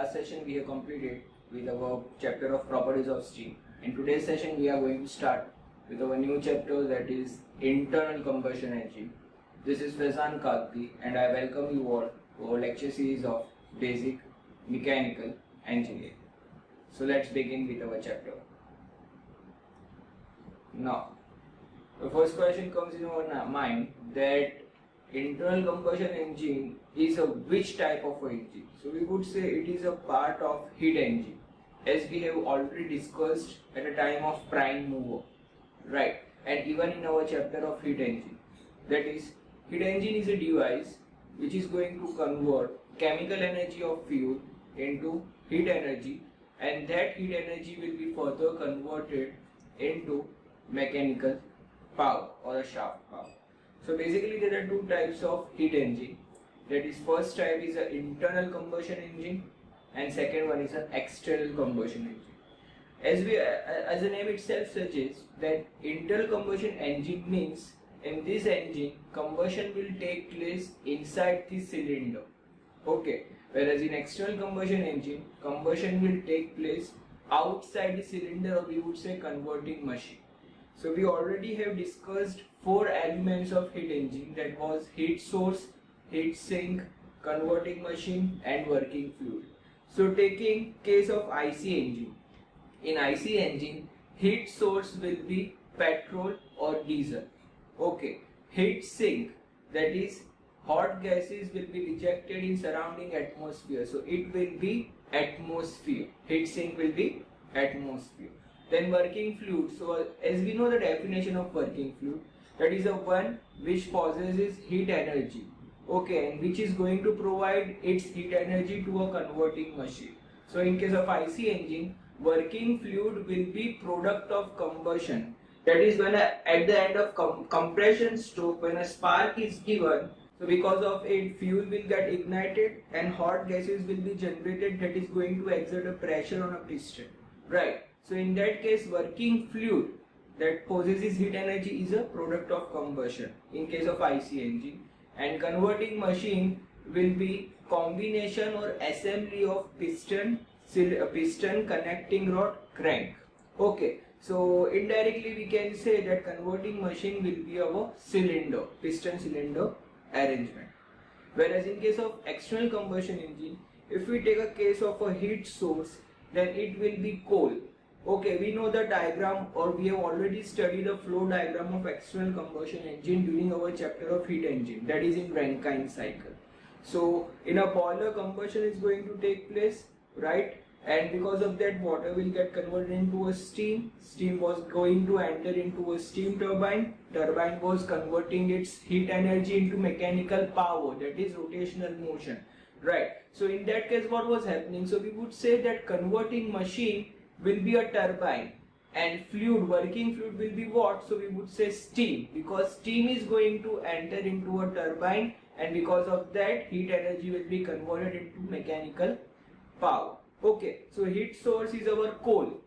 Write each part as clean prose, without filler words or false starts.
last session we have completed with our chapter of properties of steam. In today's session we are going to start with our new chapter, that is internal combustion engine. This is Faizan Kagdi and I welcome you all to our lecture series of basic mechanical engineering. So let's begin with our chapter. Now, the first question comes in our mind that internal combustion engine is a which type of a engine? So we would say it is a part of heat engine, as we have already discussed at the time of prime mover, right? And even in our chapter of heat engine, that is, heat engine is a device which is going to convert chemical energy of fuel into heat energy, and that heat energy will be further converted into mechanical power or a shaft power. So basically there are two types of heat engine. That is, first type is an internal combustion engine and second one is an external combustion engine. As the name itself suggests, that internal combustion engine means in this engine combustion will take place inside the cylinder. Okay, whereas in external combustion engine combustion will take place outside the cylinder, or we would say converting machine. So we already have discussed four elements of heat engine, that was heat source, heat sink, converting machine and working fluid. So taking case of IC engine, in IC engine heat source will be petrol or diesel. Okay, heat sink, that is hot gases will be rejected in surrounding atmosphere, so it will be atmosphere. Heat sink will be atmosphere. Then working fluid. So as we know the definition of working fluid, that is a one which possesses heat energy, okay, and which is going to provide its heat energy to a converting machine. So in case of IC engine, working fluid will be product of combustion. That is, when at the end of compression stroke, when a spark is given, so because of it fuel will get ignited and hot gases will be generated, that is going to exert a pressure on a piston, right? So in that case working fluid that possesses heat energy is a product of combustion in case of IC engine, and converting machine will be combination or assembly of piston, connecting rod, crank. Okay, so indirectly we can say that converting machine will be our cylinder, piston cylinder arrangement. Whereas in case of external combustion engine, if we take a case of a heat source, then it will be coal. Okay, we know the diagram, or we have already studied the flow diagram of external combustion engine during our chapter of heat engine, that is in Rankine cycle. So in a boiler combustion is going to take place, right? And because of that water will get converted into a steam. Steam was going to enter into a steam turbine. Turbine was converting its heat energy into mechanical power, that is rotational motion, right? So in that case what was happening? So we would say that converting machine will be a turbine and fluid, working fluid will be what? So we would say steam, because steam is going to enter into a turbine, and because of that heat energy will be converted into mechanical power. Okay, so heat source is our coal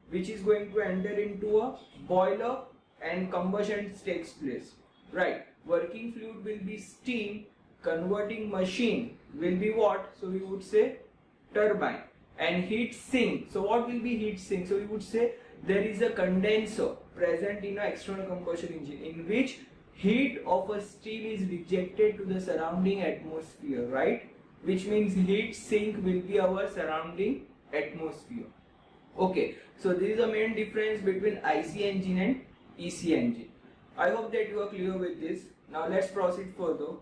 which is going to enter into a boiler and combustion takes place, right? Working fluid will be steam, converting machine will be what? So we would say turbine. And heat sink, so what will be heat sink? So we would say there is a condenser present in an external combustion engine in which heat of a steam is rejected to the surrounding atmosphere, right? Which means heat sink will be our surrounding atmosphere. Okay, so this is the main difference between IC engine and EC engine. I hope that you are clear with this. Now let's proceed further.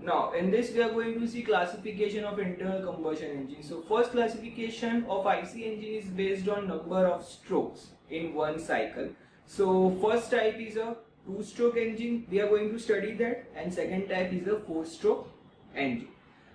Now in this we are going to see classification of internal combustion engine. So first classification of IC engine is based on number of strokes in one cycle. So first type is a 2-stroke engine, we are going to study that, and second type is a 4-stroke engine.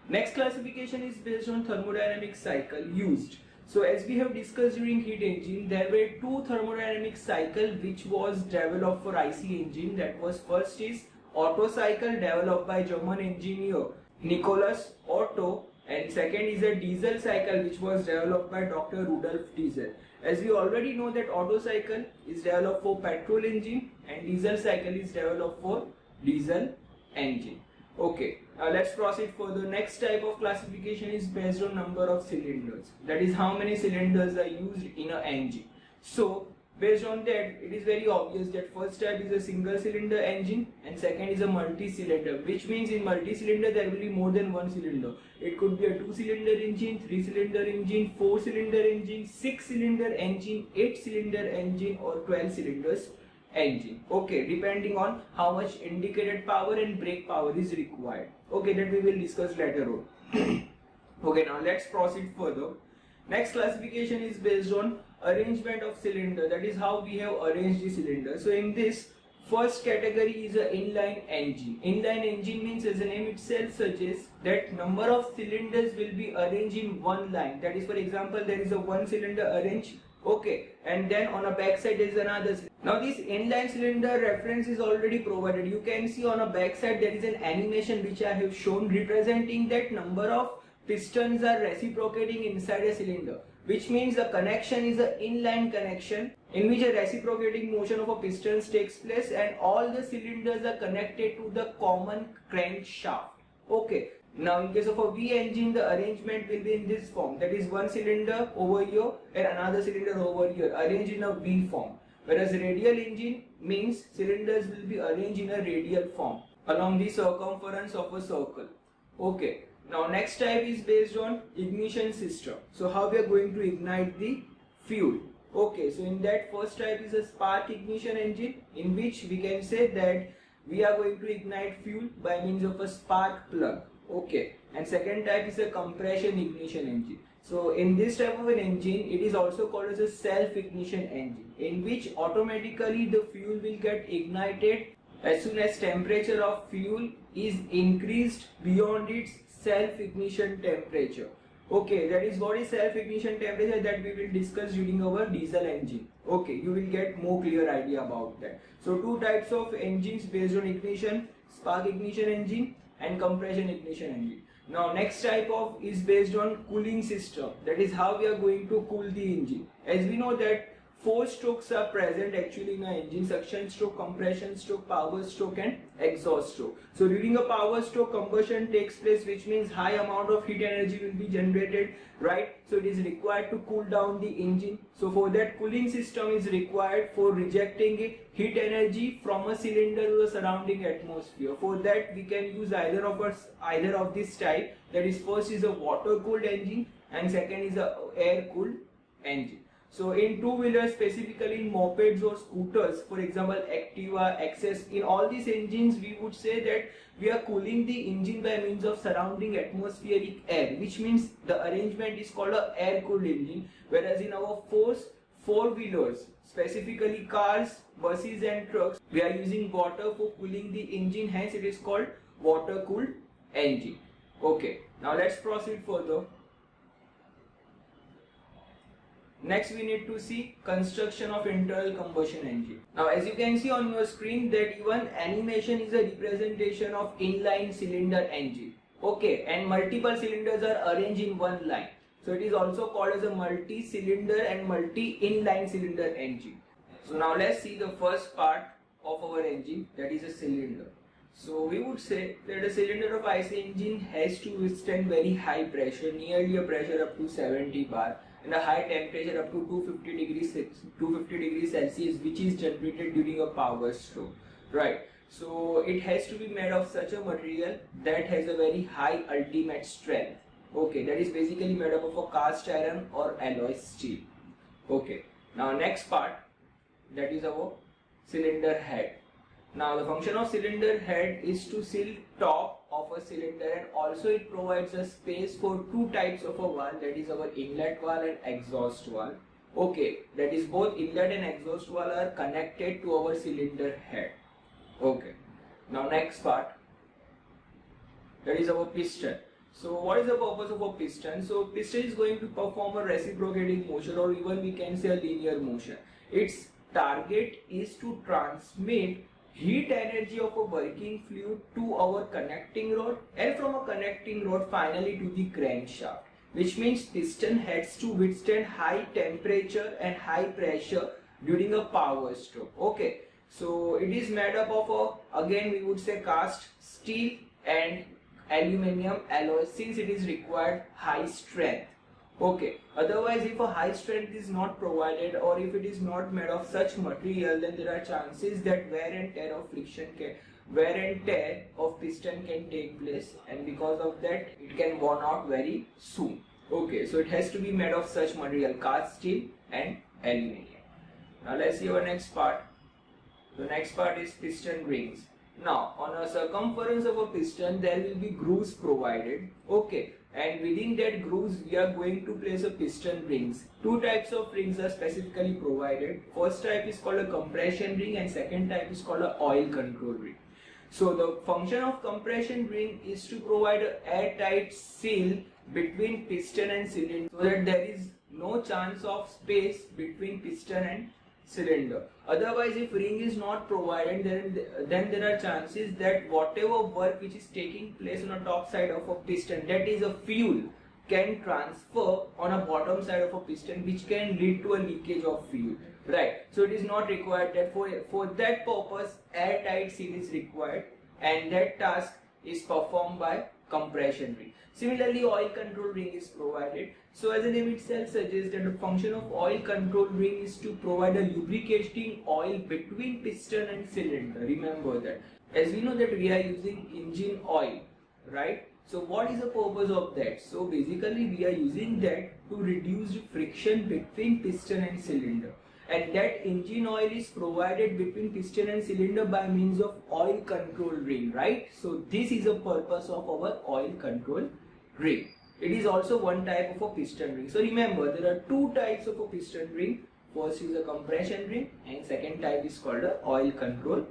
Next classification is based on thermodynamic cycle used. So as we have discussed during heat engine, there were two thermodynamic cycle which was developed for IC engine. That was, first is Otto cycle developed by German engineer Nicholas Otto, and second is a diesel cycle which was developed by Dr. Rudolf Diesel. As we already know that Otto cycle is developed for petrol engine and diesel cycle is developed for diesel engine. Okay, now let's proceed further. Next type of classification is based on number of cylinders. That is how many cylinders are used in an engine. So based on that, it is very obvious that first type is a single cylinder engine and second is a multi-cylinder, which means in multi-cylinder there will be more than one cylinder. It could be a 2-cylinder engine, 3-cylinder engine, 4-cylinder engine, 6-cylinder engine, 8-cylinder engine or 12 cylinders engine. Okay, depending on how much indicated power and brake power is required. Okay, that we will discuss later on. Okay, now let's proceed further. Next classification is based on arrangement of cylinder. That is how we have arranged the cylinder. So in this first category is an inline engine. Inline engine means, as the name itself suggests, that number of cylinders will be arranged in one line. That is, for example, there is a one cylinder arranged. Okay, and then on a back side there is another. Now this inline cylinder reference is already provided. You can see on a back side there is an animation which I have shown representing that number of pistons are reciprocating inside a cylinder, which means the connection is an inline connection in which a reciprocating motion of a pistons takes place and all the cylinders are connected to the common crankshaft. Okay. Now in case of a V engine, the arrangement will be in this form. That is one cylinder over here and another cylinder over here, arranged in a V form. Whereas radial engine means cylinders will be arranged in a radial form along the circumference of a circle. Okay. Now next type is based on ignition system. So how we are going to ignite the fuel. Okay, so in that first type is a spark ignition engine, in which we can say that we are going to ignite fuel by means of a spark plug. Okay, and second type is a compression ignition engine. So in this type of an engine, it is also called as a self-ignition engine, in which automatically the fuel will get ignited as soon as temperature of fuel is increased beyond its self-ignition temperature. Okay, that is what is self-ignition temperature, that we will discuss during our diesel engine. Okay, you will get more clear idea about that. So two types of engines based on ignition: spark ignition engine and compression ignition engine. Now next type of is based on cooling system. That is how we are going to cool the engine. As we know that 4 strokes are present actually in an engine: suction stroke, compression stroke, power stroke and exhaust stroke. So during a power stroke, combustion takes place, which means high amount of heat energy will be generated, right? So it is required to cool down the engine. So for that, cooling system is required for rejecting heat energy from a cylinder to the surrounding atmosphere. For that we can use either of this type. That is, first is a water cooled engine and second is a air cooled engine. So in two-wheelers, specifically in mopeds or scooters, for example Activa, Access, in all these engines we would say that we are cooling the engine by means of surrounding atmospheric air, which means the arrangement is called a air-cooled engine. Whereas in our four-wheelers, specifically cars, buses and trucks, we are using water for cooling the engine, hence it is called water-cooled engine. Okay, now let's proceed further. Next we need to see construction of internal combustion engine. Now as you can see on your screen that even animation is a representation of inline cylinder engine. Okay, and multiple cylinders are arranged in one line. So it is also called as a multi-cylinder and multi-inline cylinder engine. So now let's see the first part of our engine, that is a cylinder. So we would say that a cylinder of IC engine has to withstand very high pressure, nearly a pressure up to 70 bar. And a high temperature up to 250 degrees Celsius, which is generated during a power stroke, right? So it has to be made of such a material that has a very high ultimate strength. Okay, that is basically made up of a cast iron or alloy steel. Okay, now next part, that is our cylinder head. Now the function of cylinder head is to seal top of a cylinder, and also it provides a space for two types of a valve, that is our inlet valve and exhaust valve. Okay, that is both inlet and exhaust valve are connected to our cylinder head. Okay, now next part, that is our piston. So what is the purpose of a piston? So piston is going to perform a reciprocating motion, or even we can say a linear motion. Its target is to transmit heat energy of a working fluid to our connecting rod, and from a connecting rod finally to the crankshaft, which means piston has to withstand high temperature and high pressure during a power stroke. Okay, so it is made up of again we would say cast steel and aluminium alloy, since it is required high strength. Okay, otherwise if a high strength is not provided or if it is not made of such material, then there are chances that wear and tear of piston can take place, and because of that it can worn out very soon. Okay, so it has to be made of such material, cast steel and aluminium. Now let's see our next part. The next part is piston rings. Now on a circumference of a piston there will be grooves provided. Okay, and within that grooves we are going to place a piston rings. Two types of rings are specifically provided. First type is called a compression ring and second type is called a oil control ring. So the function of compression ring is to provide an airtight seal between piston and cylinder so that there is no chance of space between piston and cylinder. Otherwise, if ring is not provided, then there are chances that whatever work which is taking place on the top side of a piston, that is a fuel, can transfer on a bottom side of a piston, which can lead to a leakage of fuel. Right. So it is not required. That for that purpose, airtight seal is required, and that task is performed by compression ring. Similarly, oil control ring is provided. So as the name itself suggests, that the function of oil control ring is to provide a lubricating oil between piston and cylinder. Remember that. As we know that we are using engine oil, right? So what is the purpose of that? So basically we are using that to reduce friction between piston and cylinder. And that engine oil is provided between piston and cylinder by means of oil control ring, right? So this is the purpose of our oil control ring. It is also one type of a piston ring. So remember, there are two types of a piston ring. First is a compression ring and second type is called a oil control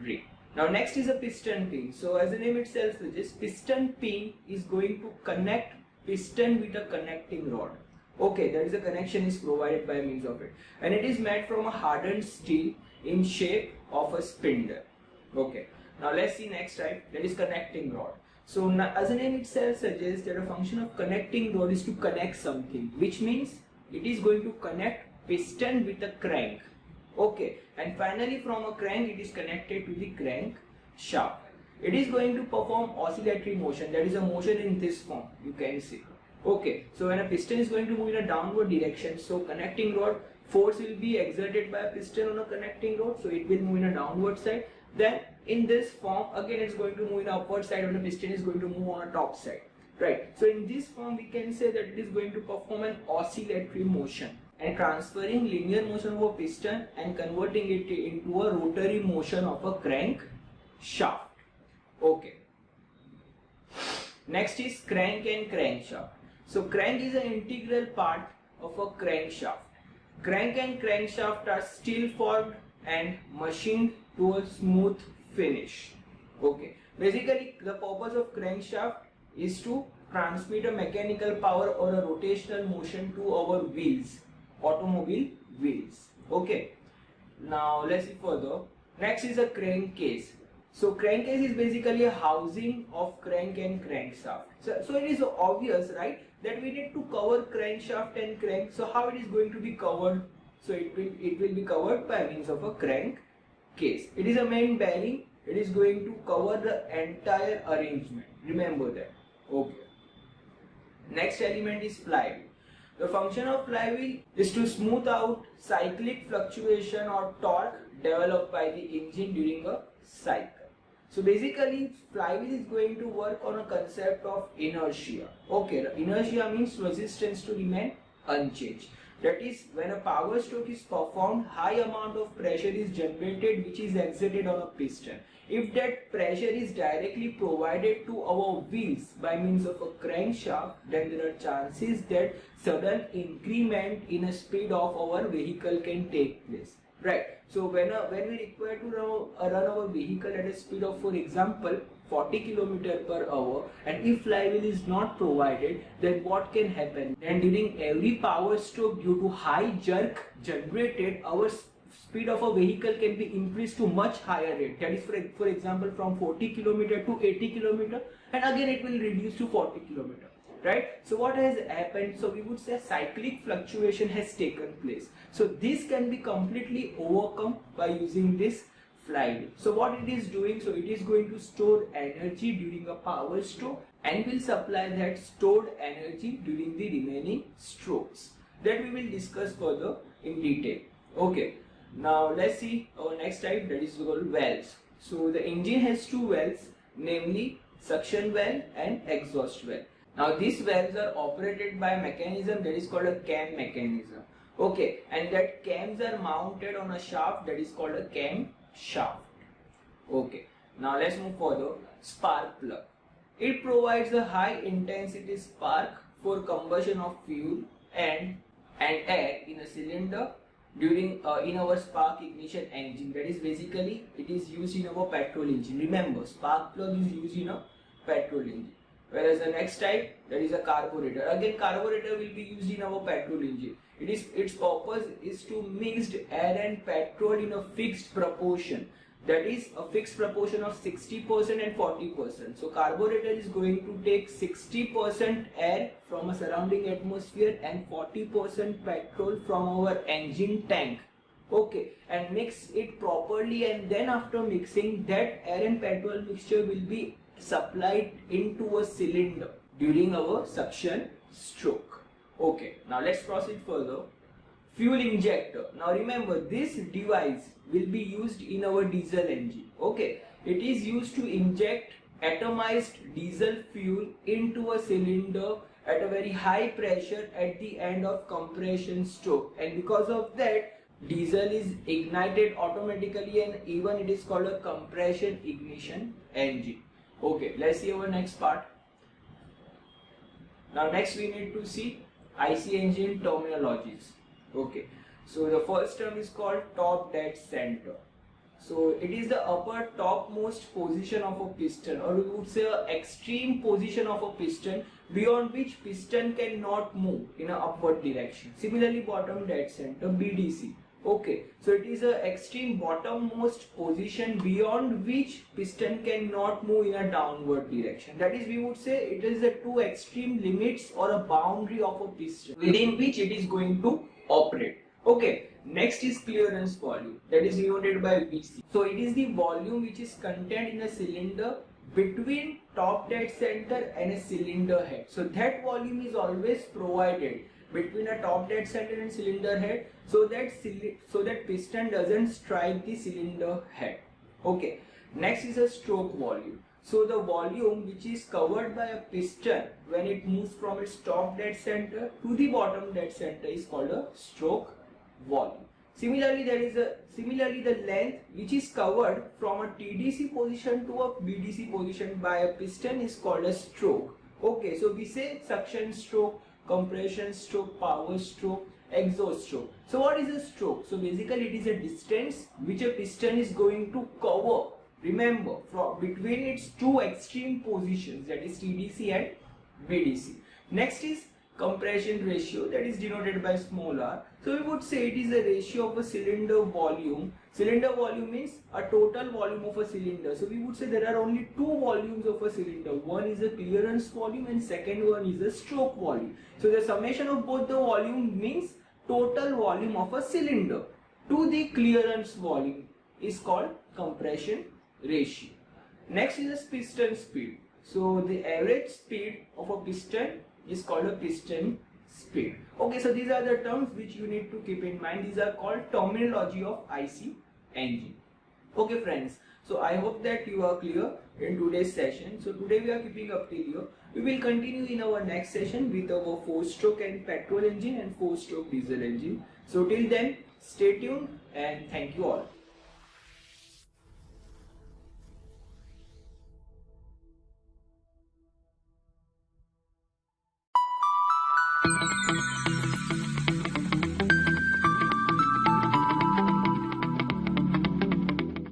ring. Now next is a piston pin. So as the name itself suggests, piston pin is going to connect piston with a connecting rod. Okay, there is a connection is provided by means of it, and it is made from a hardened steel in shape of a spindle. Okay, now let's see next type, that is connecting rod. So now, as the name itself suggests, that a function of connecting rod is to connect something, which means it is going to connect piston with a crank. Okay, and finally from a crank it is connected to the crank shaft. It is going to perform oscillatory motion, that is a motion in this form, you can see. Okay, so when a piston is going to move in a downward direction, so connecting rod, force will be exerted by a piston on a connecting rod, so it will move in a downward side. Then in this form, again it's going to move in the upward side when the piston is going to move on a top side. Right, so in this form we can say that it is going to perform an oscillatory motion and transferring linear motion of a piston and converting it into a rotary motion of a crank shaft. Okay. Next is crank and crankshaft. So crank is an integral part of a crankshaft. Crank and crankshaft are steel formed and machined to a smooth finish. Okay. Basically the purpose of crankshaft is to transmit a mechanical power or a rotational motion to our wheels, automobile wheels. Okay. Now let's see further. Next is a crankcase. So crankcase is basically a housing of crank and crankshaft. So it is obvious, right, that we need to cover crankshaft and crank. So how it is going to be covered? So it will be covered by means of a crankcase. It is a main bearing. It is going to cover the entire arrangement. Remember that. Okay. Next element is flywheel. The function of flywheel is to smooth out cyclic fluctuation or torque developed by the engine during a cycle. So basically flywheel is going to work on a concept of inertia. Okay, inertia means resistance to remain unchanged. That is, when a power stroke is performed, high amount of pressure is generated which is exerted on a piston. If that pressure is directly provided to our wheels by means of a crankshaft, then there are chances that sudden increment in a speed of our vehicle can take place. Right. So when we require to run our vehicle at a speed of, for example, 40 km per hour, and if flywheel is not provided, then what can happen? Then during every power stroke, due to high jerk generated, our speed of a vehicle can be increased to much higher rate. That is, for example, from 40 km to 80 km, and again it will reduce to 40 km. Right? So what has happened? So we would say cyclic fluctuation has taken place. So this can be completely overcome by using this flywheel. So what it is doing, so it is going to store energy during a power stroke and will supply that stored energy during the remaining strokes. That we will discuss further in detail. Okay, now let's see our next type, that is called valves. So the engine has two valves, namely suction valve and exhaust valve. Now these valves are operated by a mechanism that is called a cam mechanism. Okay, and that cams are mounted on a shaft that is called a cam shaft. Okay, now let's move further. Spark plug. It provides a high intensity spark for combustion of fuel and air in a cylinder during in our spark ignition engine. That is basically it is used in our petrol engine. Remember, spark plug is used in a petrol engine. Whereas the next type, that is a carburetor. Again, carburetor will be used in our petrol engine. Its purpose is to mix air and petrol in a fixed proportion. That is a fixed proportion of 60% and 40%. So carburetor is going to take 60% air from a surrounding atmosphere and 40% petrol from our engine tank. Okay, and mix it properly, and then after mixing, that air and petrol mixture will be supplied into a cylinder during our suction stroke. Okay, now let's proceed further. Fuel injector. Now remember, this device will be used in our diesel engine. Okay, it is used to inject atomized diesel fuel into a cylinder at a very high pressure at the end of compression stroke, and because of that, diesel is ignited automatically, and even it is called a compression ignition engine. Okay, let's see our next part. Now next we need to see IC engine terminologies. Okay, so the first term is called top dead center. So it is the upper topmost position of a piston, or we would say extreme position of a piston beyond which piston cannot move in an upward direction. Similarly, bottom dead center, BDC. Okay, so it is a extreme bottommost position beyond which piston cannot move in a downward direction. That is, we would say it is the two extreme limits or a boundary of a piston within which it is going to operate. Okay, next is clearance volume, that is denoted by VC. So it is the volume which is contained in a cylinder between top dead center and a cylinder head. So that volume is always provided between a top dead center and cylinder head, so that piston doesn't strike the cylinder head. Okay, next is a stroke volume. So the volume which is covered by a piston when it moves from its top dead center to the bottom dead center is called a stroke volume. Similarly, the length which is covered from a TDC position to a BDC position by a piston is called a stroke. Okay, so we say suction stroke, compression stroke, power stroke, exhaust stroke. So what is a stroke? So basically it is a distance which a piston is going to cover, remember, from between its two extreme positions, that is TDC and BDC. Next is compression ratio, that is denoted by small r. So we would say it is a ratio of a cylinder volume. Cylinder volume means a total volume of a cylinder. So we would say there are only two volumes of a cylinder. One is a clearance volume and second one is a stroke volume. So the summation of both the volume means total volume of a cylinder to the clearance volume is called compression ratio. Next is a piston speed. So the average speed of a piston is called a piston speed. Okay, so these are the terms which you need to keep in mind. These are called terminology of IC engine. Okay friends, so I hope that you are clear in today's session. So today we are keeping up till here. We will continue in our next session with our 4-stroke and petrol engine and 4-stroke diesel engine. So till then, stay tuned and thank you all.